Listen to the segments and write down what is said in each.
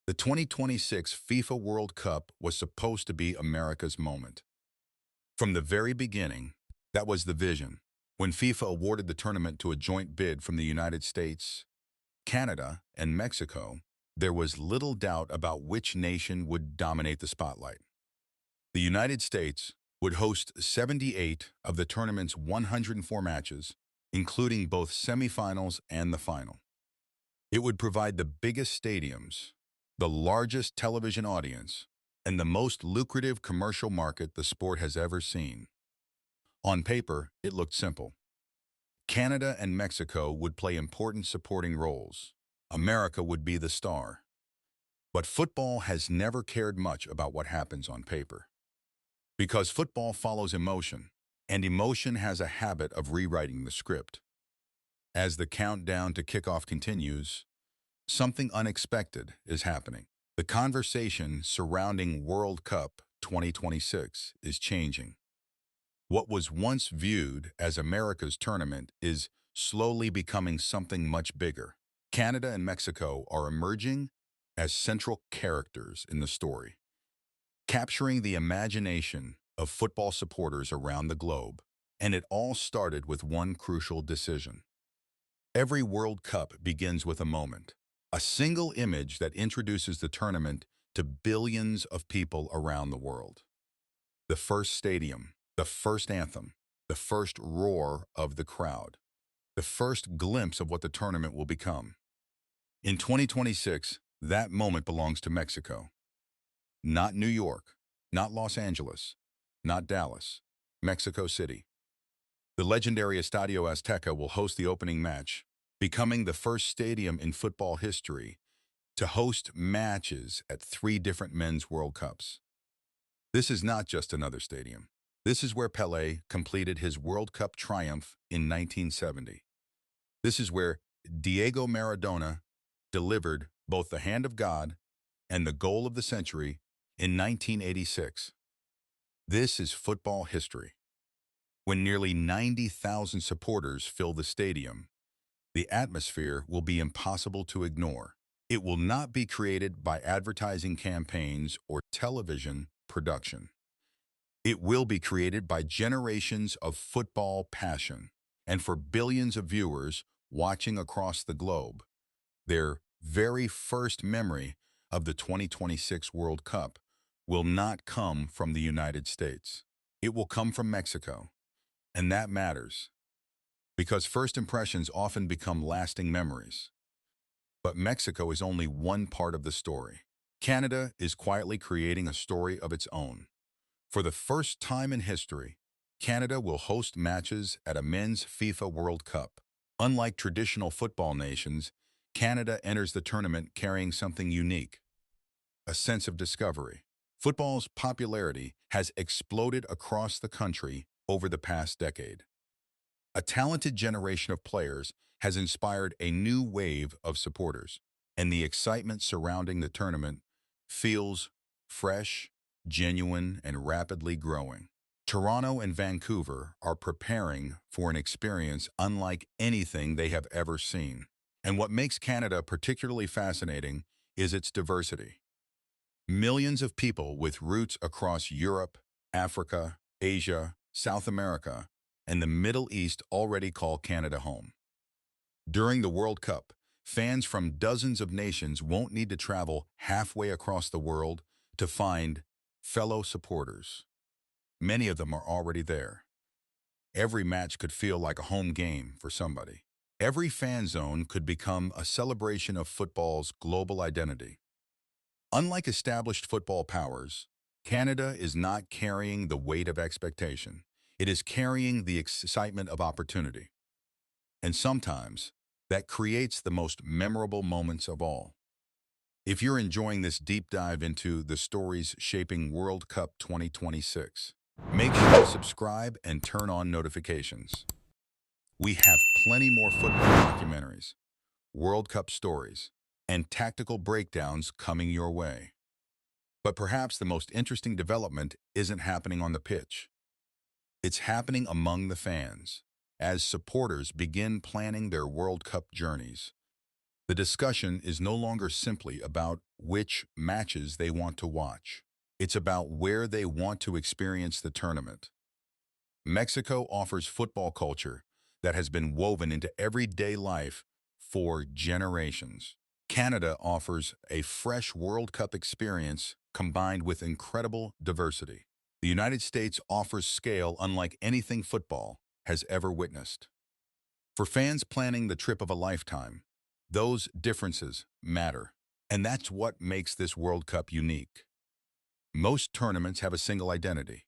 The 2026 FIFA World Cup was supposed to be America's moment. From the very beginning, that was the vision. When FIFA awarded the tournament to a joint bid from the United States, Canada, and Mexico, there was little doubt about which nation would dominate the spotlight. The United States would host 78 of the tournament's 104 matches, including both semifinals and the final. It would provide the biggest stadiums, the largest television audience, and the most lucrative commercial market the sport has ever seen. On paper, it looked simple. Canada and Mexico would play important supporting roles. America would be the star. But football has never cared much about what happens on paper. Because football follows emotion, and emotion has a habit of rewriting the script. As the countdown to kickoff continues, something unexpected is happening. The conversation surrounding World Cup 2026 is changing. What was once viewed as America's tournament is slowly becoming something much bigger. Canada and Mexico are emerging as central characters in the story, capturing the imagination of football supporters around the globe. And it all started with one crucial decision. Every World Cup begins with a moment, a single image that introduces the tournament to billions of people around the world. The first stadium, the first anthem, the first roar of the crowd, the first glimpse of what the tournament will become. In 2026, that moment belongs to Mexico. Not New York, not Los Angeles, not Dallas, Mexico City. The legendary Estadio Azteca will host the opening match, becoming the first stadium in football history to host matches at 3 different men's World Cups. This is not just another stadium. This is where Pelé completed his World Cup triumph in 1970. This is where Diego Maradona delivered both the hand of God and the goal of the century in 1986. This is football history. When nearly 90,000 supporters fill the stadium, the atmosphere will be impossible to ignore. It will not be created by advertising campaigns or television production. It will be created by generations of football passion. And for billions of viewers watching across the globe, their very first memory of the 2026 World Cup will not come from the United States. It will come from Mexico. And that matters, because first impressions often become lasting memories. But Mexico is only one part of the story. Canada is quietly creating a story of its own. For the first time in history, Canada will host matches at a men's FIFA World Cup. Unlike traditional football nations, Canada enters the tournament carrying something unique, a sense of discovery. Football's popularity has exploded across the country over the past decade. A talented generation of players has inspired a new wave of supporters, and the excitement surrounding the tournament feels fresh, genuine, and rapidly growing. Toronto and Vancouver are preparing for an experience unlike anything they have ever seen. And what makes Canada particularly fascinating is its diversity. Millions of people with roots across Europe, Africa, Asia, South America, and the Middle East already call Canada home. During the World Cup, fans from dozens of nations won't need to travel halfway across the world to find fellow supporters. Many of them are already there. Every match could feel like a home game for somebody. Every fan zone could become a celebration of football's global identity. Unlike established football powers, Canada is not carrying the weight of expectation. It is carrying the excitement of opportunity. And sometimes, that creates the most memorable moments of all. If you're enjoying this deep dive into the stories shaping World Cup 2026, make sure to subscribe and turn on notifications. We have plenty more football documentaries, World Cup stories, and tactical breakdowns coming your way. But perhaps the most interesting development isn't happening on the pitch. It's happening among the fans, as supporters begin planning their World Cup journeys. The discussion is no longer simply about which matches they want to watch. It's about where they want to experience the tournament. Mexico offers football culture that has been woven into everyday life for generations. Canada offers a fresh World Cup experience combined with incredible diversity. The United States offers scale unlike anything football has ever witnessed. For fans planning the trip of a lifetime, those differences matter. And that's what makes this World Cup unique. Most tournaments have a single identity.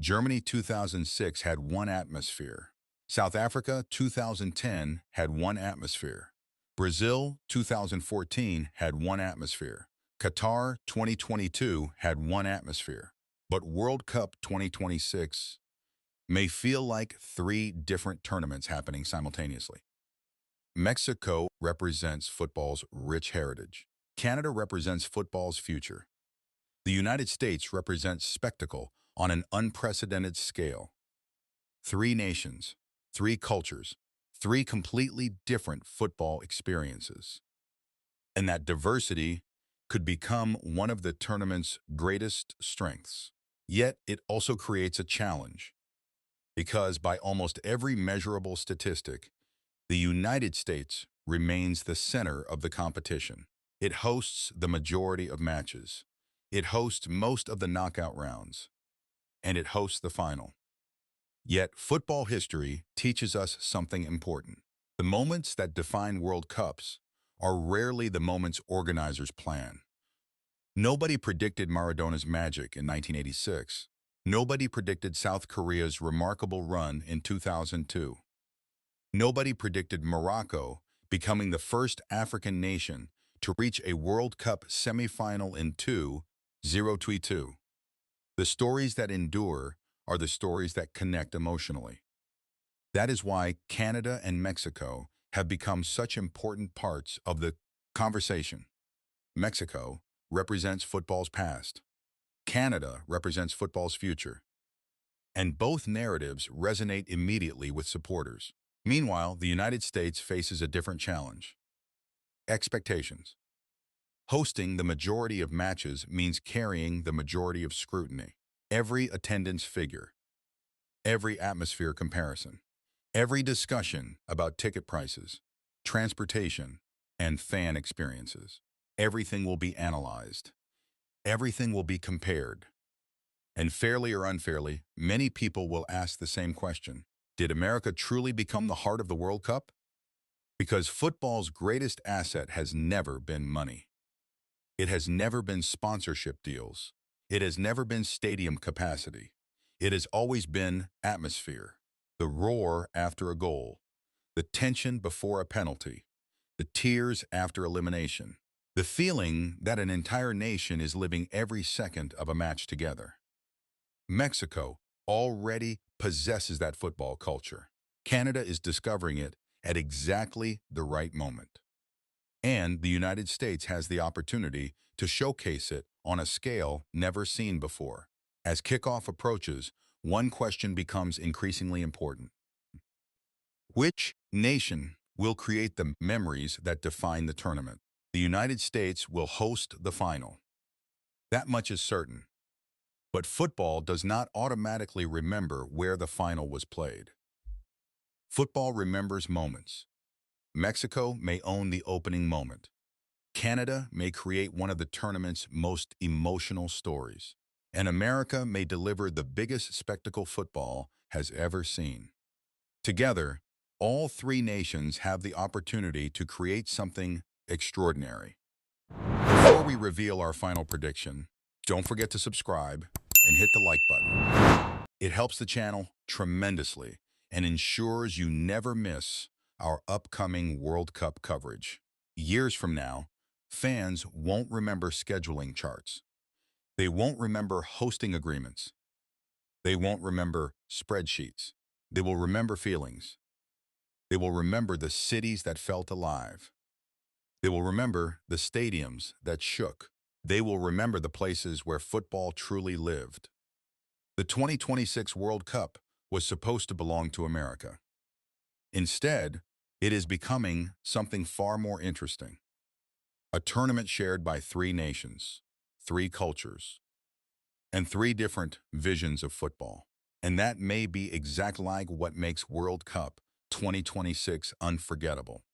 Germany 2006 had one atmosphere. South Africa 2010 had one atmosphere. Brazil 2014 had one atmosphere. Qatar 2022 had one atmosphere. But World Cup 2026 may feel like three different tournaments happening simultaneously. Mexico represents football's rich heritage. Canada represents football's future. The United States represents spectacle on an unprecedented scale. Three nations, three cultures, three completely different football experiences. And that diversity could become one of the tournament's greatest strengths. Yet it also creates a challenge, because by almost every measurable statistic, the United States remains the center of the competition. It hosts the majority of matches. It hosts most of the knockout rounds. And it hosts the final. Yet football history teaches us something important. The moments that define World Cups are rarely the moments organizers plan. Nobody predicted Maradona's magic in 1986. Nobody predicted South Korea's remarkable run in 2002. Nobody predicted Morocco becoming the first African nation to reach a World Cup semifinal in 2022. The stories that endure are the stories that connect emotionally. That is why Canada and Mexico have become such important parts of the conversation. Mexico represents football's past. Canada represents football's future. And both narratives resonate immediately with supporters. Meanwhile, the United States faces a different challenge. Expectations. Hosting the majority of matches means carrying the majority of scrutiny. Every attendance figure, every atmosphere comparison, every discussion about ticket prices, transportation, and fan experiences. Everything will be analyzed. Everything will be compared. And fairly or unfairly, many people will ask the same question. Did America truly become the heart of the World Cup? Because football's greatest asset has never been money. It has never been sponsorship deals. It has never been stadium capacity. It has always been atmosphere. The roar after a goal, the tension before a penalty, the tears after elimination, the feeling that an entire nation is living every second of a match together. Mexico already possesses that football culture. Canada is discovering it at exactly the right moment. And the United States has the opportunity to showcase it on a scale never seen before. As kickoff approaches, one question becomes increasingly important. Which nation will create the memories that define the tournament? The United States will host the final. That much is certain. But football does not automatically remember where the final was played. Football remembers moments. Mexico may own the opening moment. Canada may create one of the tournament's most emotional stories. And America may deliver the biggest spectacle football has ever seen. Together, all three nations have the opportunity to create something extraordinary. Before we reveal our final prediction, don't forget to subscribe and hit the like button. It helps the channel tremendously and ensures you never miss our upcoming World Cup coverage. Years from now, fans won't remember scheduling charts. They won't remember hosting agreements. They won't remember spreadsheets. They will remember feelings. They will remember the cities that felt alive. They will remember the stadiums that shook. They will remember the places where football truly lived. The 2026 World Cup was supposed to belong to America. Instead, It is becoming something far more interesting. A tournament shared by three nations, three cultures, and three different visions of football. And that may be exactly like what makes World Cup 2026 unforgettable.